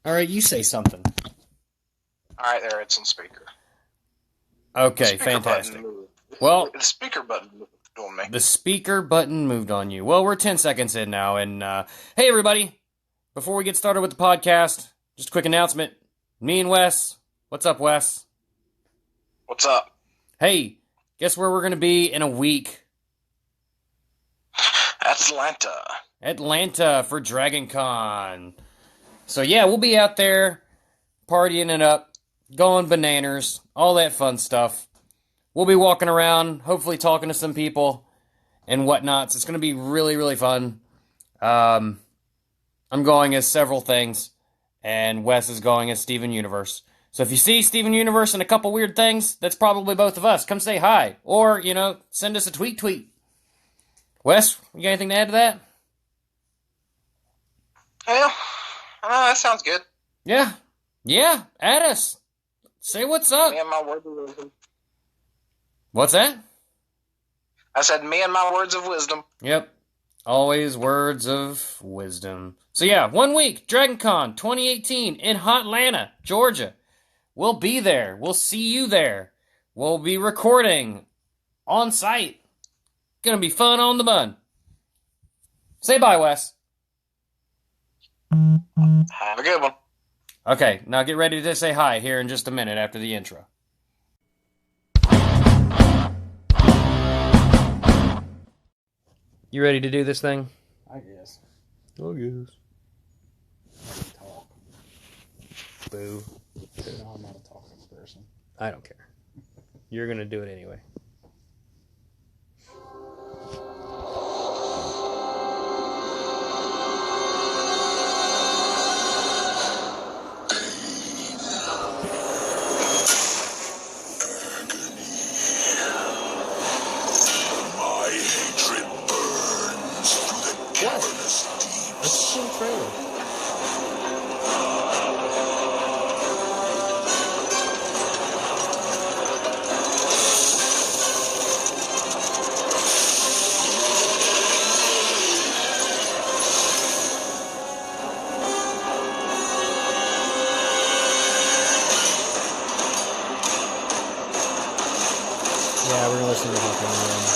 All right, you say something. All right, there, it's on speaker. Okay, fantastic. Well, the speaker button moved on me. The speaker button moved on you. Well, we're 10 seconds in now, and hey, everybody. Before we get started with the podcast, just a quick announcement. Me and Wes. What's up, Wes? What's up? Hey, guess where we're going to be in a week? Atlanta for Dragon Con. So yeah, we'll be out there partying it up, going bananas, all that fun stuff. We'll be walking around, hopefully talking to some people and whatnot. So it's going to be really, really fun. I'm going as several things, and Wes is going as Steven Universe. So if you see Steven Universe and a couple weird things, that's probably both of us. Come say hi. Or, send us a tweet. Wes, you got anything to add to that? Yeah, that sounds good. Yeah, add us. Say what's up. Me and my words of wisdom. What's that? I said me and my words of wisdom. Yep, always words of wisdom. So yeah, 1 week, Dragon Con 2018 in Hotlanta, Georgia. We'll be there. We'll see you there. We'll be recording on site. Gonna be fun on the bun. Say bye, Wes. Have a good one. Okay, now get ready to say hi here in just a minute after the intro. You ready to do this thing? I guess. Talk. Boo. No, I'm not a talking person. I don't care. You're gonna do it anyway. Trailer. Yeah, we're gonna listen to Hawkeye.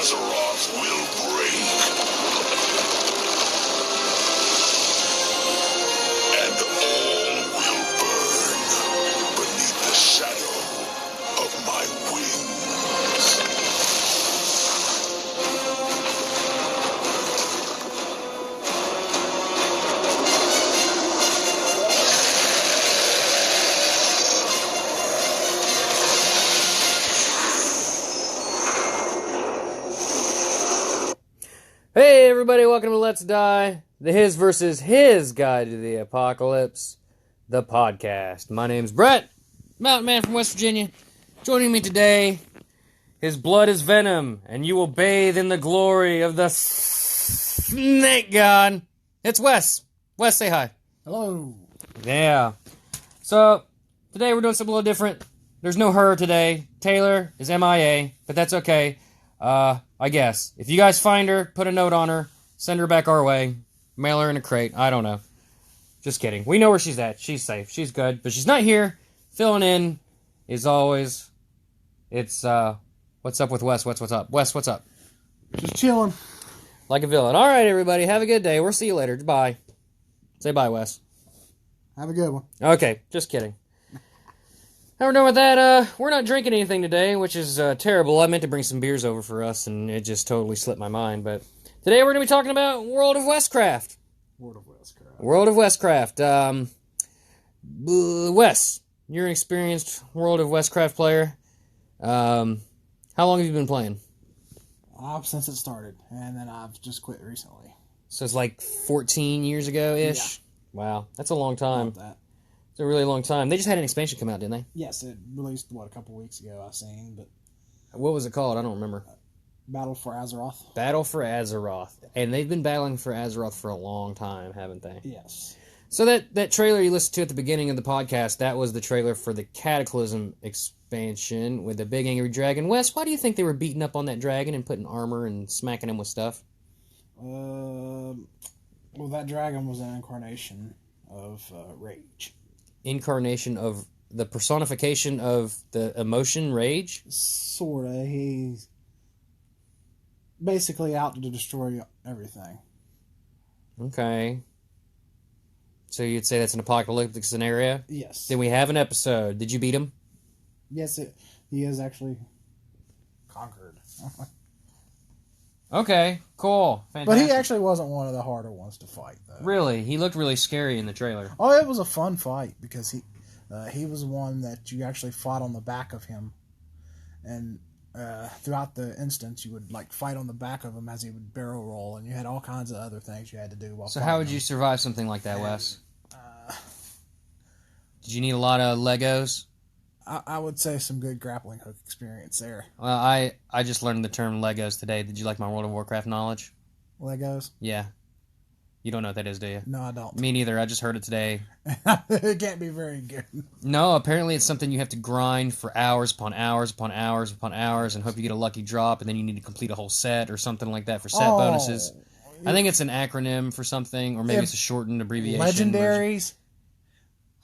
Azeroth will break. And all will burn beneath the shadow of my wings. Hey everybody, welcome to Let's Die, the His versus His Guide to the Apocalypse, the podcast. My name's Bret, mountain man from West Virginia. Joining me today, his blood is venom, and you will bathe in the glory of the snake god. It's Wes. Wes, say hi. Hello. Yeah. So, today we're doing something a little different. There's no her today. Taylor is MIA, but that's okay. I guess. If you guys find her, put a note on her, send her back our way, mail her in a crate, I don't know. Just kidding. We know where she's at. She's safe. She's good. But she's not here. Filling in is always, it's, what's up with Wes? What's up? Wes, what's up? Just chilling. Like a villain. All right, everybody. Have a good day. We'll see you later. Bye. Say bye, Wes. Have a good one. Okay. Just kidding. How we're doing with that? We're not drinking anything today, which is terrible. I meant to bring some beers over for us, and it just totally slipped my mind. But today we're going to be talking about World of Wescraft. World of Wescraft. World of Wescraft. Wes, you're an experienced World of Wescraft player. How long have you been playing? Since it started, and then I've just quit recently. So it's like 14 years ago-ish? Yeah. Wow, that's a long time. About that. It's a really long time. They just had an expansion come out, didn't they? Yes, it released, a couple weeks ago, I've seen, but What was it called? I don't remember. Battle for Azeroth. Battle for Azeroth. And they've been battling for Azeroth for a long time, haven't they? Yes. So that trailer you listened to at the beginning of the podcast, that was the trailer for the Cataclysm expansion with the big angry dragon. Wes, why do you think they were beating up on that dragon and putting armor and smacking him with stuff? Well, that dragon was an incarnation of rage. Incarnation of the personification of the emotion rage? Sorta. He's basically out to destroy everything. Okay. So you'd say that's an apocalyptic scenario? Yes. Then we have an episode. Did you beat him? Yes, he is actually conquered. Okay, cool. Fantastic. But he actually wasn't one of the harder ones to fight, though. Really? He looked really scary in the trailer. Oh, it was a fun fight because he was one that you actually fought on the back of him, and throughout the instance you would like fight on the back of him as he would barrel roll, and you had all kinds of other things you had to do while. So fighting how would him. you survive something like that, Wes? Did you need a lot of Legos? I would say some good grappling hook experience there. Well, I just learned the term Legos today. Did you like my World of Warcraft knowledge? Legos? Yeah. You don't know what that is, do you? No, I don't. Me neither. I just heard it today. It can't be very good. No, apparently it's something you have to grind for hours upon hours upon hours upon hours and hope you get a lucky drop, and then you need to complete a whole set or something like that for set bonuses. I think it's an acronym for something, or maybe it's a shortened abbreviation. Legendaries?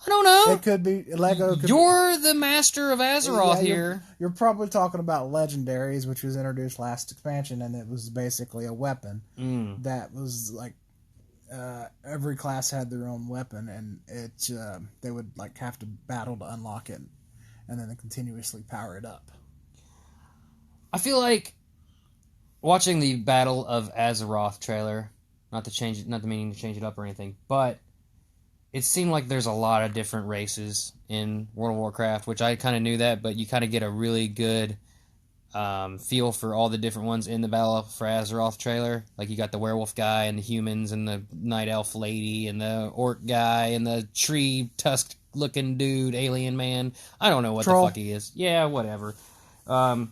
I don't know. It could be Lego. You're the master of Azeroth here. You're probably talking about legendaries, which was introduced last expansion, and it was basically a weapon that was like every class had their own weapon, and it they would like have to battle to unlock it, and then continuously power it up. I feel like watching the Battle of Azeroth trailer, not the meaning to change it up or anything, but it seemed like there's a lot of different races in World of Warcraft, which I kind of knew that, but you kind of get a really good feel for all the different ones in the Battle for Azeroth trailer. Like, you got the werewolf guy, and the humans, and the night elf lady, and the orc guy, and the tree tusk-looking dude, alien man. I don't know what Troll. the fuck he is. Yeah, whatever. So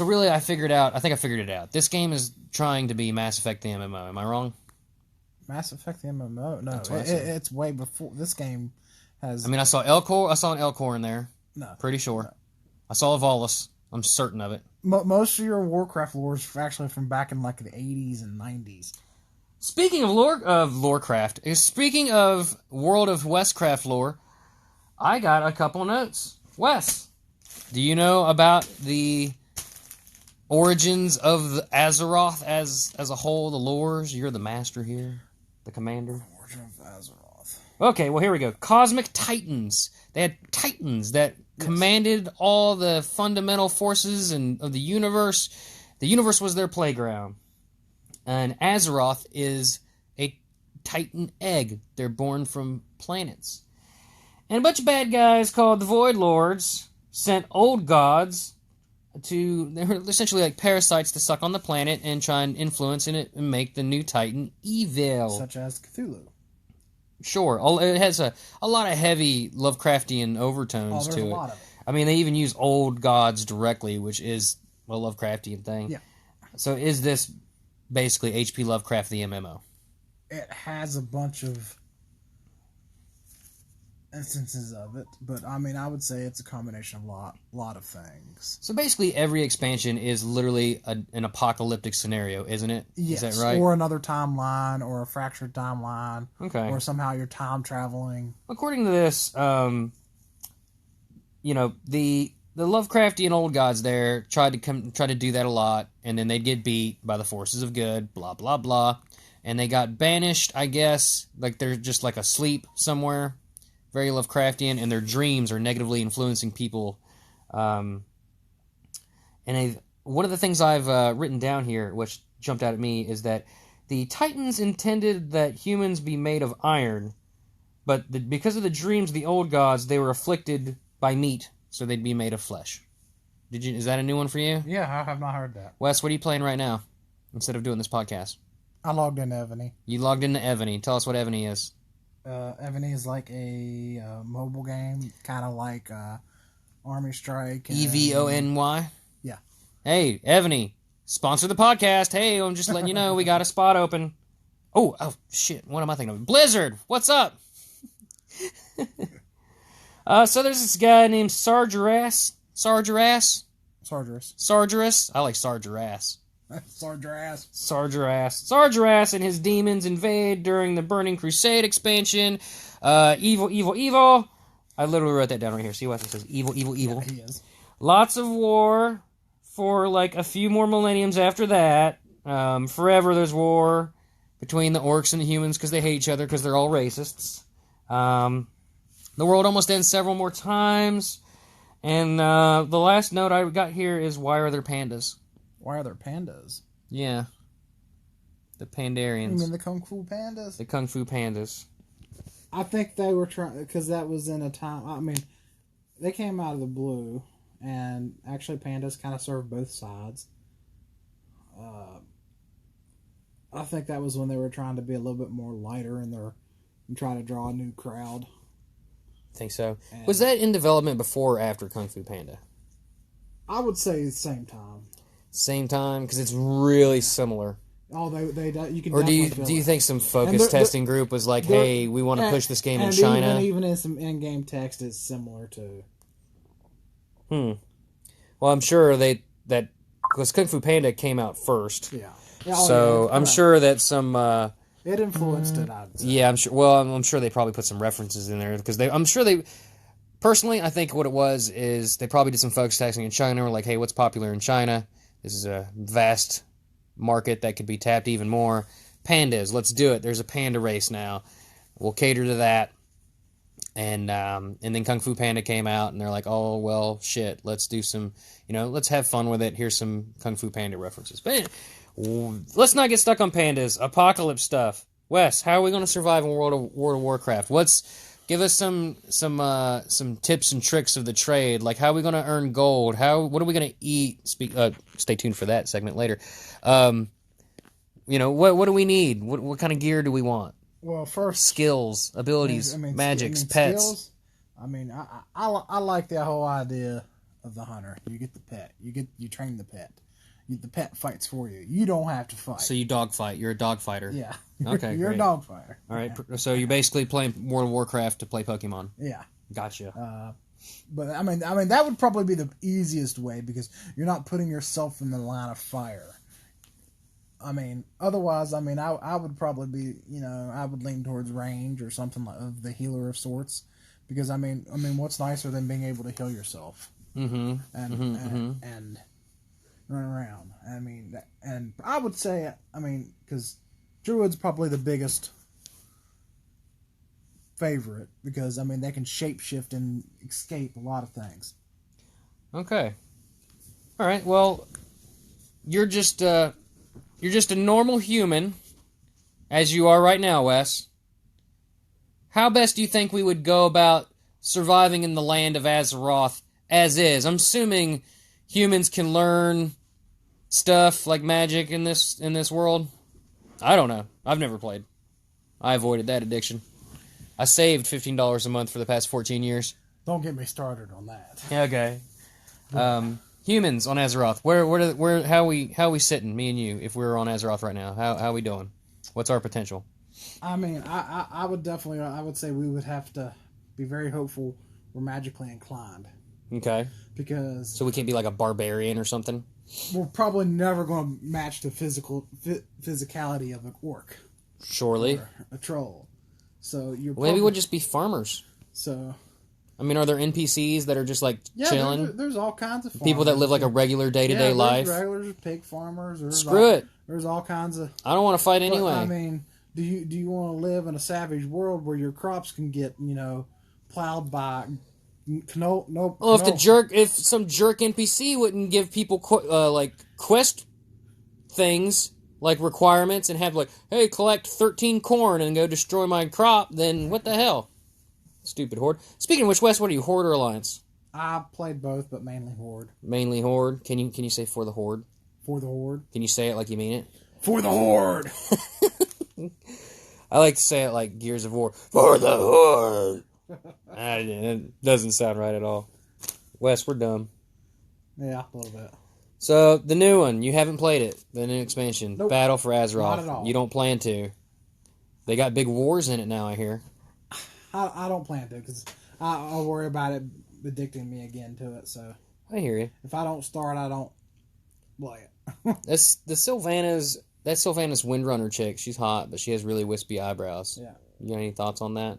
really, I think I figured it out. This game is trying to be Mass Effect the MMO. Am I wrong? Mass Effect the MMO? No, That's what I said. it's way before. This game has... I mean, I saw Elcor. I saw an Elcor in there. No. Pretty sure. No. I saw a Volus. I'm certain of it. Most of your Warcraft lore is actually from back in like the 80s and 90s. Speaking of Lorecraft, speaking of World of Wescraft lore, I got a couple notes. Wes, do you know about the origins of the Azeroth as a whole, the lores? You're the master here, the commander. Origin of Azeroth. Okay, well, here we go. Cosmic Titans. They had Titans that commanded all the fundamental forces of the universe. The universe was their playground. And Azeroth is a Titan egg. They're born from planets. And a bunch of bad guys called the Void Lords sent old gods they were essentially like parasites to suck on the planet and try and influence in it and make the new Titan evil. Such as Cthulhu. Sure. It has a lot of heavy Lovecraftian overtones to it. There's a lot of it. I mean, they even use old gods directly, which is a Lovecraftian thing. Yeah. So is this basically H.P. Lovecraft the MMO? It has a bunch of instances of it, but I mean, I would say it's a combination of a lot of things. So basically every expansion is literally an apocalyptic scenario, isn't it? Yes, Is that right? or another timeline, or a fractured timeline, Okay. or somehow you're time traveling. According to this, the Lovecraftian old gods there tried to do that a lot, and then they'd get beat by the forces of good, blah, blah, blah. And they got banished, I guess, like they're just like asleep somewhere very Lovecraftian, and their dreams are negatively influencing people. One of the things I've written down here, which jumped out at me, is that the Titans intended that humans be made of iron, but because of the dreams of the old gods, they were afflicted by meat, so they'd be made of flesh. Is that a new one for you? Yeah, I have not heard that. Wes, what are you playing right now instead of doing this podcast? I logged into Evany. You logged into Evany. Tell us what Evany is. Evany is like a mobile game, kind of like Army Strike. Evony? Yeah. Hey, Evany, sponsor the podcast. Hey, I'm just letting you know we got a spot open. Oh, shit. What am I thinking of? Blizzard, what's up? So there's this guy named Sargeras. Sargeras? I like Sargeras. Sargeras and his demons invade during the Burning Crusade expansion. Evil. I literally wrote that down right here. See what it says? Evil. Yeah, he is. Lots of war for like a few more millenniums after that. Forever there's war between the orcs and the humans because they hate each other because they're all racists. The world almost ends several more times. And the last note I got here is, why are there pandas? Why are there pandas? Yeah. The Pandarians. You mean the Kung Fu pandas? The Kung Fu pandas. I think they were trying, because that was in a time, I mean, they came out of the blue, and actually pandas kind of serve both sides. I think that was when they were trying to be a little bit more lighter and try to draw a new crowd. I think so. Was that in development before or after Kung Fu Panda? I would say the same time. Same time, because it's really similar. Oh, they you can. Or do you think some focus testing group was like, hey, we want to push this game in China? Even in some in-game text, it's similar to. Well, I'm sure because Kung Fu Panda came out first. Yeah. I'm sure that some. It influenced it, I would say. Yeah, I'm sure. Well, I'm sure they probably put some references in there because I'm sure they. Personally, I think what it was is they probably did some focus testing in China. We're like, hey, what's popular in China? This is a vast market that could be tapped even more. Pandas, let's do it. There's a panda race now. We'll cater to that. And then Kung Fu Panda came out, and they're like, oh, well, shit, let's do some, let's have fun with it. Here's some Kung Fu Panda references. But let's not get stuck on pandas. Apocalypse stuff. Wes, how are we going to survive in World of Warcraft? Give us some tips and tricks of the trade. Like, how are we going to earn gold? What are we going to eat? Stay tuned for that segment later. What do we need? What kind of gear do we want? Well, first, skills, abilities, magics, pets. Skills, I like the whole idea of the hunter. You get the pet. You train the pet. The pet fights for you. You don't have to fight. So you dogfight. You're a dog fighter. Yeah. Okay. You're great. a dog fighter. All right. Yeah. So you're basically playing World of Warcraft to play Pokemon. Yeah. Gotcha. But I mean that would probably be the easiest way because you're not putting yourself in the line of fire. Otherwise, I would probably be, I would lean towards range or something like of the healer of sorts, because what's nicer than being able to heal yourself and run around. And I would say, because druid's probably the biggest favorite because they can shapeshift and escape a lot of things. Okay. All right. Well, you're just a normal human, as you are right now, Wes. How best do you think we would go about surviving in the land of Azeroth as is? I'm assuming humans can learn stuff like magic in this world. I don't know. I've never played. I avoided that addiction. I saved $15 a month for the past 14 years. Don't get me started on that. Okay. Humans on Azeroth. How we sitting, me and you, if we were on Azeroth right now? How we doing? What's our potential? I would say we would have to be very hopeful we're magically inclined. Okay. So we can't be like a barbarian or something? We're probably never going to match the physicality of an orc. Surely. Or a troll. So maybe we'll just be farmers. So... are there NPCs that are just like chilling? There's all kinds of farmers. People that live like a regular day-to-day life. Regulars, pig farmers. Screw it. There's all kinds of. I don't want to fight anyway. Do you want to live in a savage world where your crops can get plowed by no. Well, no. if some jerk NPC wouldn't give people like quest things, like requirements, and have like, hey, collect 13 corn and go destroy my crop, then what the hell? Stupid Horde. Speaking of which, Wes, what are you, Horde or Alliance? I played both, but mainly Horde. Mainly Horde. Can you say for the Horde? For the Horde. Can you say it like you mean it? For the Horde. I like to say it like Gears of War. For the Horde. It doesn't sound right at all. Wes, we're dumb. Yeah, a little bit. So, the new one, you haven't played it. The new expansion. Nope. Battle for Azeroth. Not at all. You don't plan to. They got big wars in it now, I hear. I don't plan to, because I'll worry about it addicting me again to it, so... I hear you. If I don't start, I don't play it. That Sylvanas Windrunner chick, she's hot, but she has really wispy eyebrows. Yeah. You got any thoughts on that?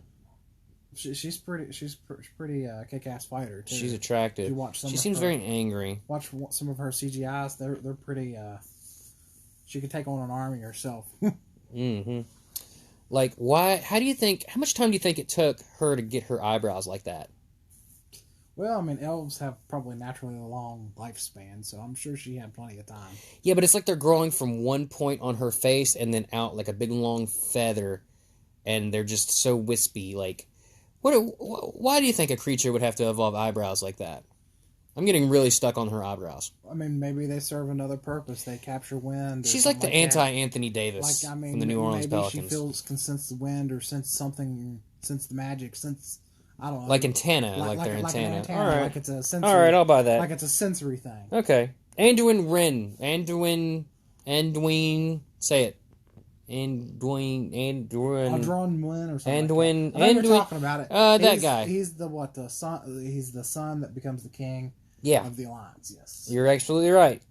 She's pretty kick-ass fighter, too. She's attractive. She seems very angry. Watch some of her CGIs. They're pretty... she could take on an army herself. Mm-hmm. Like, why... How much time do you think it took her to get her eyebrows like that? Well, I mean, elves have probably naturally a long lifespan, so I'm sure she had plenty of time. Yeah, but it's like they're growing from one point on her face and then out like a big long feather, and they're just so wispy. Like, why do you think a creature would have to evolve eyebrows like that? I'm getting really stuck on her eyebrows. I mean, maybe they serve another purpose. They capture wind. She's like the anti-Anthony Davis from the New Orleans Pelicans. Maybe she can sense the wind or sense something, sense the magic, sense... I don't know. Like antenna, like their like antenna. An antenna. All right. Like it's a sensory... All right, I'll buy that. Like it's a sensory thing. Okay. Anduin Wren. Say it. Anduin Wynn or something. Anduin. Like that. I know you're talking about it. That guy. He's the son. He's the son that becomes the king. Yeah. Of the Alliance. Yes. You're absolutely right.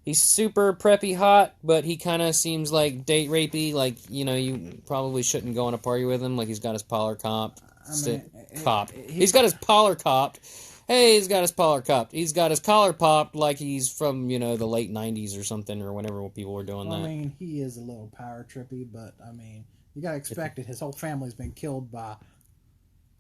He's super preppy hot, but he kind of seems like date rapey. Like, you know, you probably shouldn't go on a party with him. Like, he's got his collar copped. He's got his collar copped. Hey, he's got his collar copped. He's got his collar popped like he's from, you know, the late 90s or something, or whenever people were doing that. I mean, he is a little power trippy, but, I mean, you gotta expect it. His whole family's been killed by...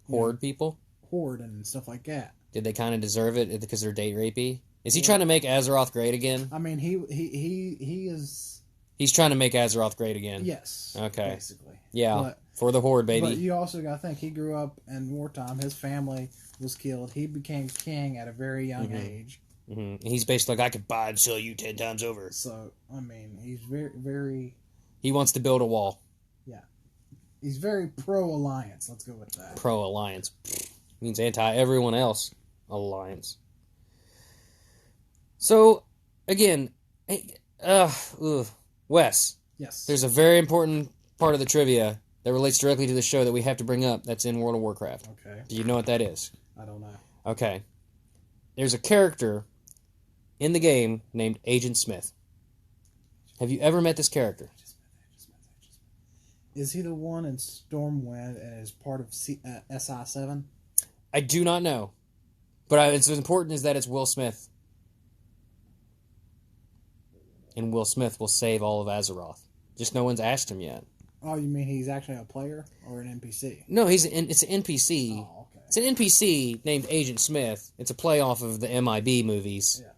Horde people? Horde and stuff like that. Did they kind of deserve it because they're date rapey? Is he trying to make Azeroth great again? I mean, he is... He's trying to make Azeroth great again? Yes. Okay. Basically. Yeah, for the Horde, baby. But you also gotta think, he grew up in wartime. His family was killed. He became king at a very young age. Mm-hmm. He's basically like, I could buy and sell you 10 times over. So, I mean, he's very, very... He wants to build a wall. Yeah. He's very pro-alliance. Let's go with that. Pro-alliance. Means anti-everyone else alliance. So, again, Wes. Yes. There's a very important part of the trivia that relates directly to the show that we have to bring up that's in World of Warcraft. Okay. Do you know what that is? I don't know. Okay. There's a character in the game named Agent Smith. Have you ever met this character? Is he the one in Stormwind and is part of SI7? I do not know. But it's as important as that it's Will Smith. And Will Smith will save all of Azeroth. Just no one's asked him yet. Oh, you mean he's actually a player or an NPC? No, it's an NPC. Oh, okay. It's an NPC named Agent Smith. It's a play off of the MIB movies. Yeah.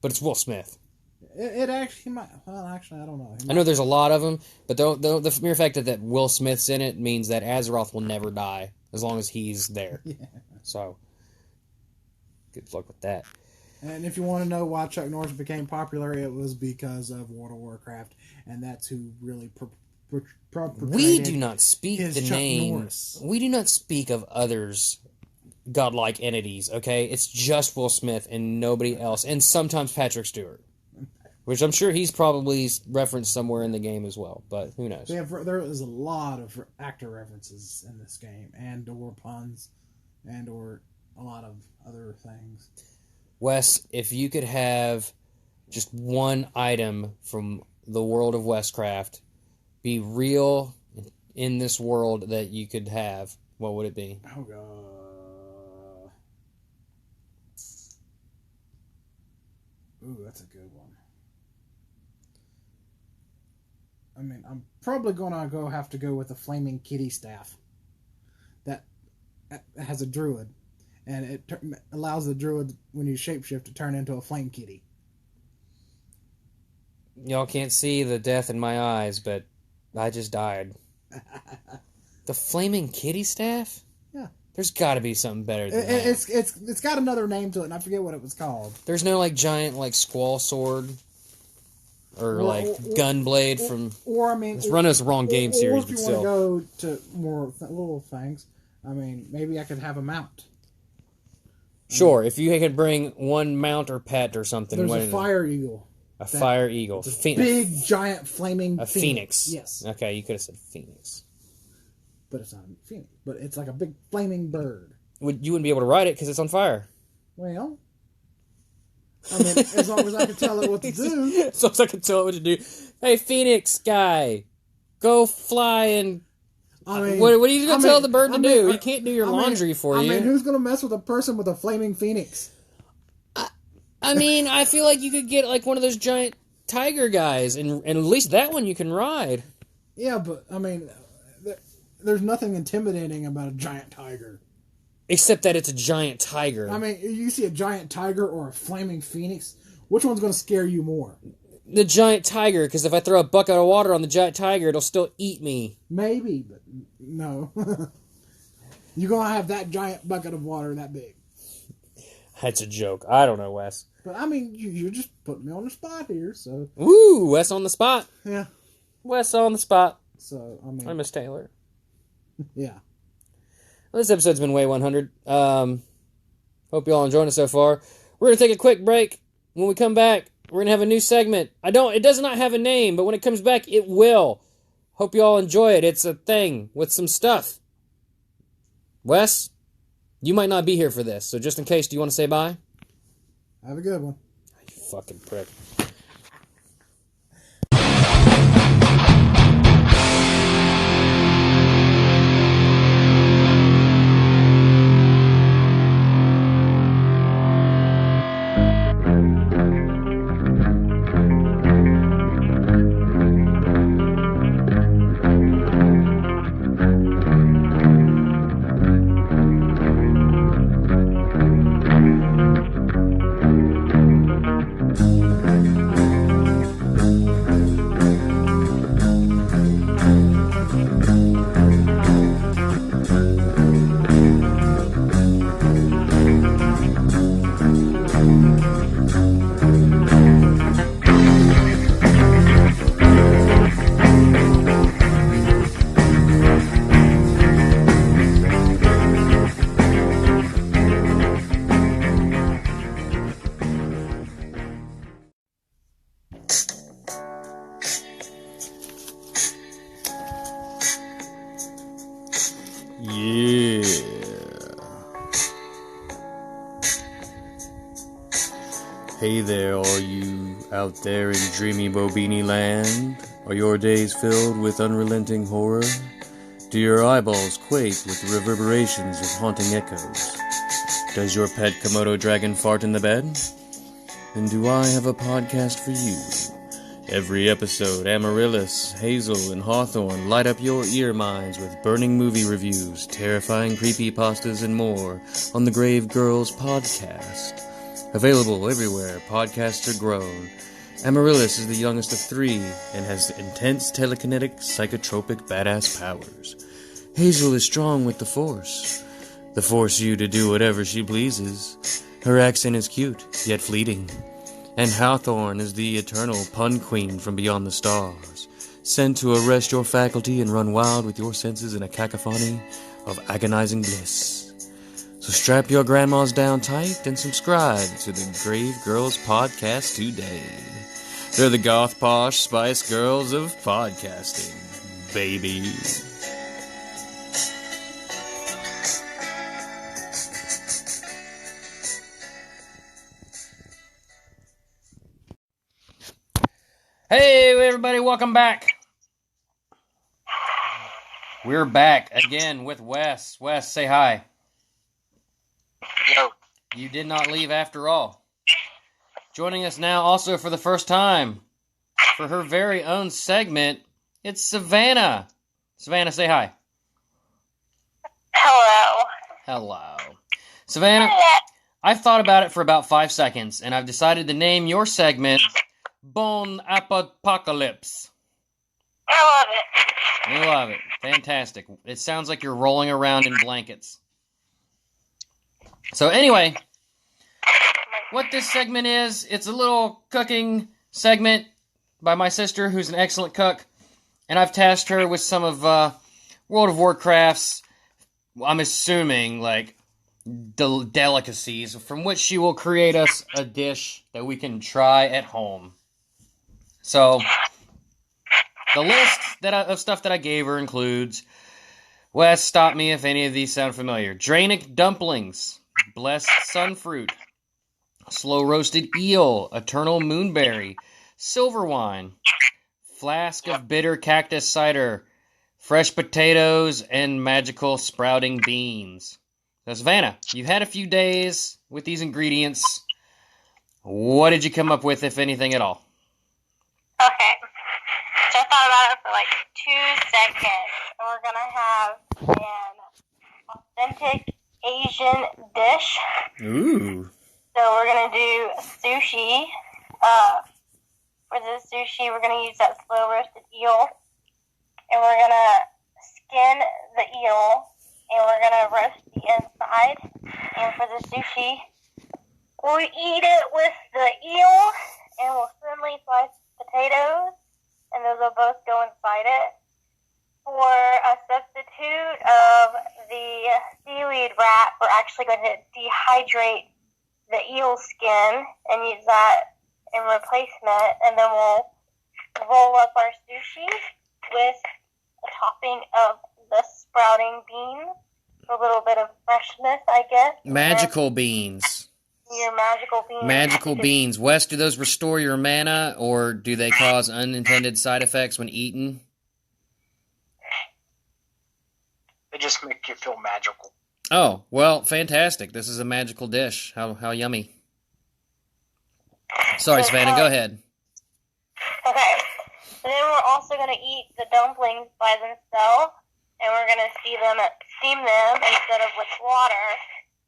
But it's Will Smith. It actually might... Well, actually, I don't know. I know there's a lot of them, but the mere fact that Will Smith's in it means that Azeroth will never die as long as he's there. Yeah. So, good luck with that. And if you want to know why Chuck Norris became popular, it was because of World of Warcraft, and that's who really We do not speak the Chuck name. Norris. We do not speak of others godlike entities, okay? It's just Will Smith and nobody else, and sometimes Patrick Stewart. Which I'm sure he's probably referenced somewhere in the game as well, but who knows? There is a lot of actor references in this game, and/or puns, and/or a lot of other things. Wes, if you could have just one item from the world of Wescraft be real in this world that you could have, what would it be? Oh, God. Ooh, that's a good one. I mean, I'm probably gonna have to go with the flaming kitty staff. has a druid, and it allows the druid, when you shapeshift, to turn into a flame kitty. Y'all can't see the death in my eyes, but I just died. The flaming kitty staff? Yeah. There's got to be something better than that. It's got another name to it, and I forget what it was called. There's no like giant like squall sword or gunblade from. Or I mean, let's run us the wrong game series, or if but you still. want to go to more little things, I mean, maybe I could have a mount. Sure, if you could bring one mount or pet or something. There's a fire eagle. A fire eagle. Big, giant, flaming phoenix. Yes. Okay, you could have said phoenix. But it's not a phoenix. But it's like a big flaming bird. You wouldn't be able to ride it because it's on fire. Well, I mean, as long as I can tell it what to do. As long as I can tell it what to do. Hey, phoenix guy, go fly and... I mean, what are you going to tell the bird to do? He can't do your laundry for you. I mean, who's going to mess with a person with a flaming phoenix? I mean, I feel like you could get like one of those giant tiger guys, and at least that one you can ride. Yeah, but I mean, there's nothing intimidating about a giant tiger. Except that it's a giant tiger. I mean, you see a giant tiger or a flaming phoenix, which one's going to scare you more? The giant tiger, because if I throw a bucket of water on the giant tiger, it'll still eat me. Maybe, but no. You're going to have that giant bucket of water that big. That's a joke. I don't know, Wes. But, I mean, you're just putting me on the spot here, so... Ooh, Wes on the spot. Yeah. Wes on the spot. So, I mean... I'm Miss Taylor. Yeah. Well, this episode's been way 100. Hope you all enjoyed it so far. We're going to take a quick break. When we come back, we're going to have a new segment. It does not have a name, but when it comes back, it will. Hope you all enjoy it. It's a thing with some stuff. Wes, you might not be here for this, so just in case, do you want to say bye? Have a good one. You fucking prick. Yeah. Hey there, all you out there in dreamy Bobini land. Are your days filled with unrelenting horror? Do your eyeballs quake with the reverberations of haunting echoes? Does your pet Komodo dragon fart in the bed? Then do I have a podcast for you. Every episode, Amaryllis, Hazel, and Hawthorne light up your ear mines with burning movie reviews, terrifying creepypastas, and more on the Grave Girls podcast. Available everywhere podcasts are grown. Amaryllis is the youngest of 3 and has intense telekinetic, psychotropic, badass powers. Hazel is strong with the Force you to do whatever she pleases. Her accent is cute, yet fleeting. And Hawthorne is the eternal pun queen from beyond the stars, sent to arrest your faculty and run wild with your senses in a cacophony of agonizing bliss. So strap your grandmas down tight and subscribe to the Grave Girls podcast today. They're the goth posh Spice Girls of podcasting, baby. Hey, everybody, welcome back. We're back again with Wes. Wes, say hi. Yo. You did not leave after all. Joining us now also for the first time for her very own segment, it's Savannah. Savannah, say hi. Hello. Hello. Savannah, I've thought about it for about 5 seconds, and I've decided to name your segment Bon Apocalypse. I love it. I love it. Fantastic. It sounds like you're rolling around in blankets. So anyway, what this segment is, it's a little cooking segment by my sister, who's an excellent cook, and I've tasked her with some of World of Warcraft's, I'm assuming, like, delicacies, from which she will create us a dish that we can try at home. So, the list of stuff that I gave her includes, Wes, stop me if any of these sound familiar, Draenic dumplings, blessed sunfruit, slow-roasted eel, eternal moonberry, silver wine, flask of bitter cactus cider, fresh potatoes, and magical sprouting beans. So, Savannah, you've had a few days with these ingredients. What did you come up with, if anything at all? Okay. So I thought about it for like 2 seconds. And we're going to have an authentic Asian dish. Ooh. So we're going to do sushi. For the sushi, we're going to use that slow-roasted eel. And we're going to skin the eel. And we're going to roast the inside. And for the sushi, we'll eat it with the eel. And we'll thinly slice potatoes. And those will both go inside it. For a substitute of the seaweed wrap, we're actually going to dehydrate the eel skin and use that in replacement. And then we'll roll up our sushi with a topping of the sprouting beans. A little bit of freshness, I guess. Magical beans. Your magical beans. Magical beans. Wes, do those restore your mana, or do they cause unintended side effects when eaten? They just make you feel magical. Oh, well, fantastic. This is a magical dish. How yummy. Sorry, Savannah, go ahead. Okay. And then we're also going to eat the dumplings by themselves, and we're going to steam them instead of with water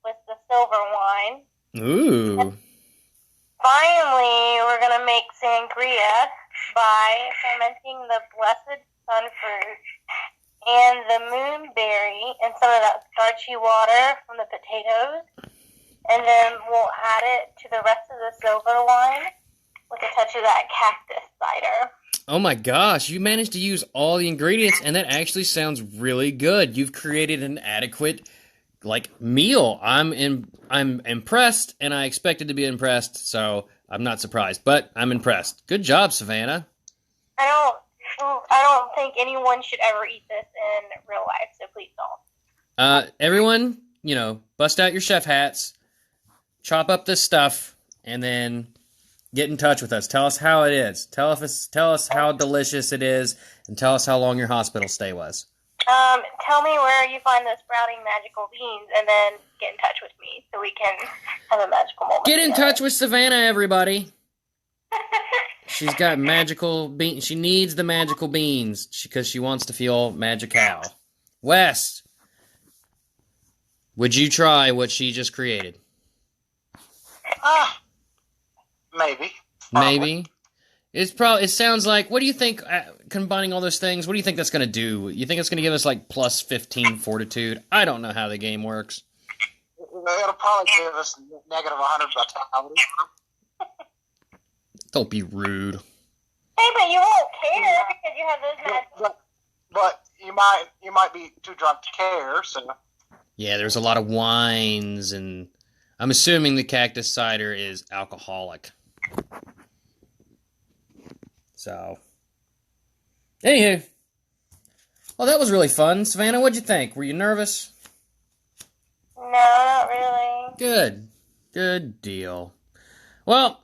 with the silver wine. Ooh. And finally, we're going to make sangria by fermenting the blessed sunfruit and the moonberry and some of that starchy water from the potatoes. And then we'll add it to the rest of the silver wine with a touch of that cactus cider. Oh my gosh, you managed to use all the ingredients, and that actually sounds really good. You've created an adequate, meal. I'm impressed, and I expected to be impressed, so I'm not surprised, but I'm impressed. Good job, Savannah. I don't think anyone should ever eat this in real life, so please don't. Everyone, bust out your chef hats, chop up this stuff, and then get in touch with us. Tell us how it is. Tell us how delicious it is, and tell us how long your hospital stay was. Tell me where you find the sprouting magical beans, and then get in touch with me so we can have a magical moment. Get in touch with Savannah, everybody. She's got magical beans. She needs the magical beans because she wants to feel magical. Wes, would you try what she just created? Maybe. Maybe. It sounds like, what do you think, combining all those things, what do you think that's going to do? You think it's going to give us, plus 15 fortitude? I don't know how the game works. It'll probably give us negative 100 vitality. Don't be rude. Hey, but you won't care because you have those magic. But you might be too drunk to care, so. Yeah, there's a lot of wines, and I'm assuming the cactus cider is alcoholic. So, anywho, well, that was really fun. Savannah, what'd you think? Were you nervous? No, not really. Good deal. Well,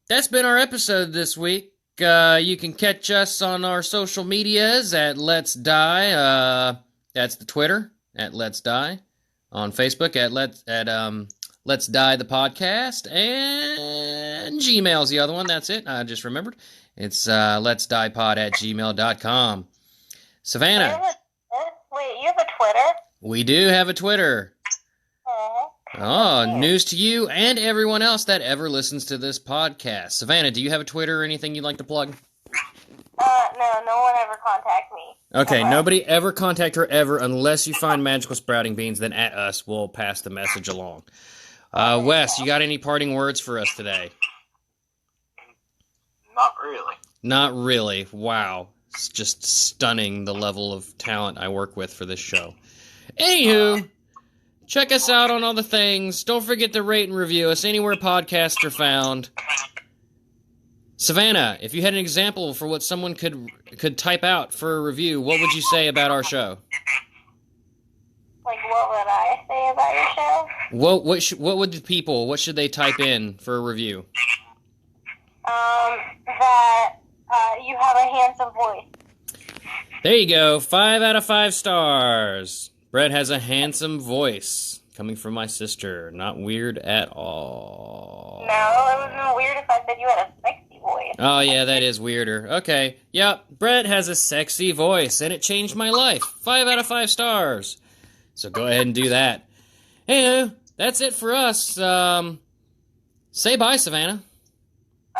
that's been our episode this week. You can catch us on our social medias at Let's Die. That's the Twitter at Let's Die. On Facebook at Let's Die the Podcast, and Gmail's the other one. That's it. I just remembered. It's LetsDiePod at gmail.com. Savannah. Wait, you have a Twitter? We do have a Twitter. Oh, news to you and everyone else that ever listens to this podcast. Savannah, do you have a Twitter or anything you'd like to plug? No one ever contact me. Okay, nobody ever contact her ever unless you find magical sprouting beans, then at us, we'll pass the message along. Wes, you got any parting words for us today? Not really. Not really. Wow. It's just stunning the level of talent I work with for this show. Anywho, check us out on all the things. Don't forget to rate and review us anywhere podcasts are found. Savannah, if you had an example for what someone could type out for a review, what would you say about our show? Like, what would I say about your show? What should they type in for a review? That you have a handsome voice. There you go. 5 out of 5 stars. Bret has a handsome voice. Coming from my sister. Not weird at all. No, it wouldn't be weird if I said you had a sexy voice. Oh, yeah, that is weirder. Okay. Yep, Bret has a sexy voice, and it changed my life. 5 out of 5 stars. So go ahead and do that. Hey, that's it for us. Say bye, Savannah.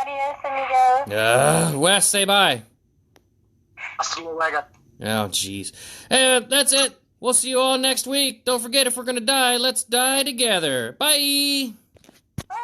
Adios, amigos. Wes, say bye. Hasta luego. Oh, jeez. That's it. We'll see you all next week. Don't forget, if we're gonna die, let's die together. Bye! Bye.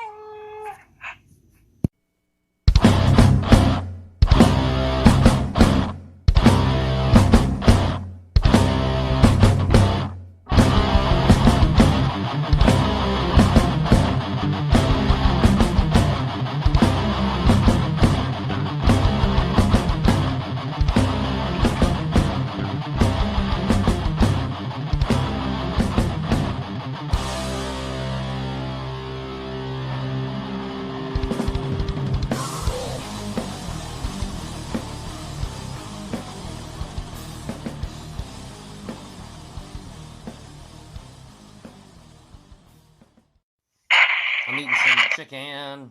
I'm eating some chicken.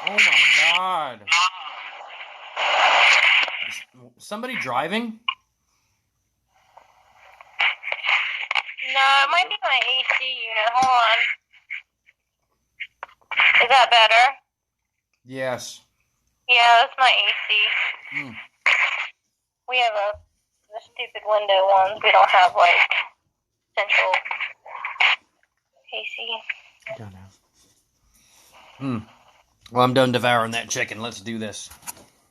Oh my god. Is somebody driving? No, it might be my AC unit. Hold on. Is that better? Yes. Yeah, that's my AC. We have the stupid window ones. We don't have, like, central AC. Well, I'm done devouring that chicken. Let's do this.